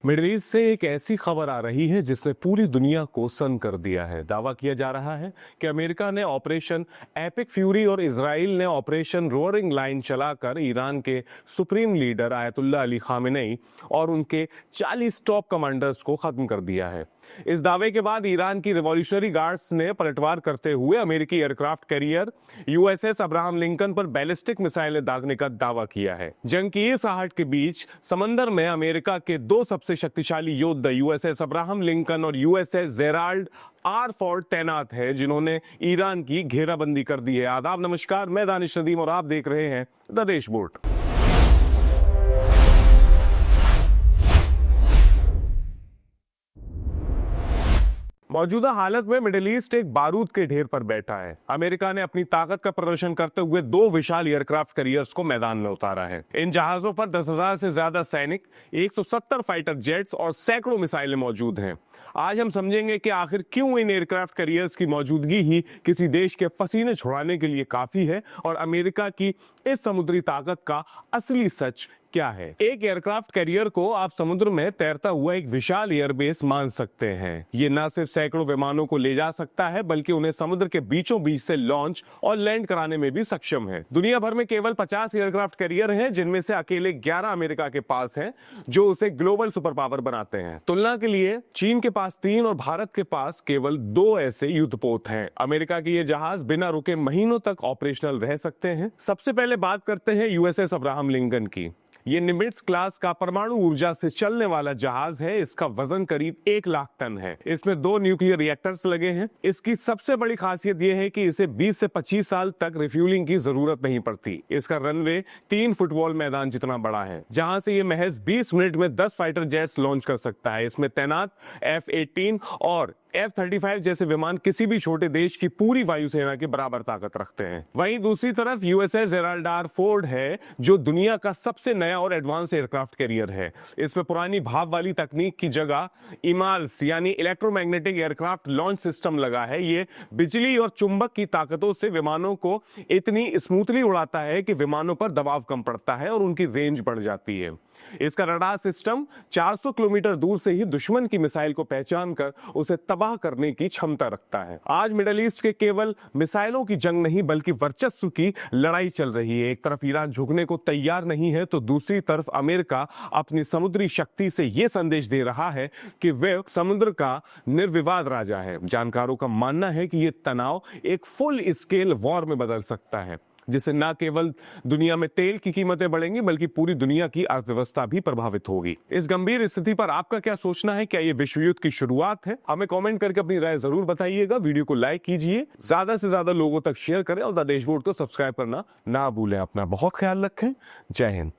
Middle east से एक ऐसी खबर आ रही है जिसने पूरी दुनिया को सन्न कर दिया है। दावा किया जा रहा है कि अमेरिका ने ऑपरेशन एपिक फ्यूरी और इजराइल ने ऑपरेशन रोअरिंग लाइन चलाकर ईरान के supreme leader Ayatollah Ali Khamenei और उनके 40 टॉप कमांडर्स को खत्म कर दिया है। इस दावे के बाद ईरान की रिवॉल्यूशनरी गार्ड्स ने पलटवार करते हुए अमेरिकी aircraft carrier USS Abraham Lincoln पर बैलिस्टिक मिसाइलें दागने का दावा किया है। जंग की इस आहट के बीच समंदर में अमेरिका के दो सबसे शक्तिशाली योद्धा यूएसएस अब्राहम लिंकन और यूएसएस जेराल्ड आर फोर्ड तैनात है, जिन्होंने ईरान की घेराबंदी कर दी है। आदाब, नमस्कार, मैं दानिश नदीम और आप देख रहे हैं द देशबोर्ड। मौजूदा हालत में मिडिल ईस्ट एक बारूद के ढेर पर बैठा है। अमेरिका ने अपनी ताकत का प्रदर्शन करते हुए दो विशाल एयरक्राफ्ट कैरियर्स को मैदान में उतारा है। इन जहाजों पर 10,000 से ज्यादा सैनिक, 170 फाइटर जेट्स और सैकड़ों मिसाइलें मौजूद हैं। आज हम समझेंगे कि आखिर क्यों इन एयरक्राफ्ट कैरियर्स की मौजूदगी ही किसी देश के पसीने छुड़ाने के लिए काफी है और अमेरिका की इस समुद्री ताकत का असली सच क्या है। एक एयरक्राफ्ट कैरियर को आप समुद्र में तैरता हुआ एक विशाल एयरबेस मान सकते हैं। ये न सिर्फ सैकड़ों विमानों को ले जा सकता है, बल्कि उन्हें समुद्र के बीचों बीच से लॉन्च और लैंड कराने में भी सक्षम है। दुनिया भर में केवल 50 एयरक्राफ्ट कैरियर हैं, जिनमें से अकेले 11 अमेरिका के पास हैं, जो उसे ग्लोबल सुपर पावर बनाते हैं। तुलना के लिए चीन के पास 3 और भारत के पास केवल 2 ऐसे युद्धपोत हैं। अमेरिका के ये जहाज बिना रुके महीनों तक ऑपरेशनल रह सकते हैं। सबसे पहले बात करते हैं यूएसएस अब्राहम लिंकन की। ये निमिट्ज क्लास का परमाणु ऊर्जा से चलने वाला जहाज है। इसका वजन करीब 1 लाख टन है। इसमें 2 न्यूक्लियर रिएक्टर्स लगे हैं। इसकी सबसे बड़ी खासियत यह है कि इसे 20 से 25 साल तक रिफ्यूलिंग की जरूरत नहीं पड़ती। इसका रनवे 3 फुटबॉल मैदान जितना बड़ा है, जहां से ये महज 20 मिनट में 10 फाइटर जेट्स लॉन्च कर सकता है। इसमें तैनात F-18 और F-35 जैसे विमान किसी भी छोटे देश की पूरी वायुसेना के बराबर ताकत रखते हैं। वहीं दूसरी तरफ यूएसएस जेराल्ड आर फोर्ड है, जो दुनिया का सबसे नया और एडवांस एयरक्राफ्ट कैरियर है। इसमें पुरानी भाप वाली तकनीक की जगह इमाल्स यानी इलेक्ट्रोमैग्नेटिक एयरक्राफ्ट लॉन्च सिस्टम लगा है। ये बिजली और चुंबक की ताकतों से विमानों को इतनी स्मूथली उड़ाता है कि विमानों पर दबाव कम पड़ता है और उनकी रेंज बढ़ जाती है। इसका रडार सिस्टम 400 किलोमीटर दूर से ही दुश्मन की मिसाइल को पहचान कर उसे तबाह करने की क्षमता रखता है। आज मिडिल ईस्ट के केवल मिसाइलों की जंग नहीं, बल्कि वर्चस्व की लड़ाई चल रही है। एक तरफ ईरान झुकने को तैयार नहीं है, तो दूसरी तरफ अमेरिका अपनी समुद्री शक्ति से यह संदेश दे रहा है कि वह समुद्र का निर्विवाद राजा है। जानकारों का मानना है कि यह तनाव एक फुल स्केल वॉर में बदल सकता है, जिससे न केवल दुनिया में तेल की कीमतें बढ़ेंगी, बल्कि पूरी दुनिया की अर्थव्यवस्था भी प्रभावित होगी। इस गंभीर स्थिति पर आपका क्या सोचना है? क्या ये विश्व युद्ध की शुरुआत है? हमें कमेंट करके अपनी राय जरूर बताइएगा। वीडियो को लाइक कीजिए, ज्यादा से ज्यादा लोगों तक शेयर करें और द देशबोर्ड को सब्सक्राइब करना ना भूलें। अपना बहुत ख्याल रखें। जय हिंद।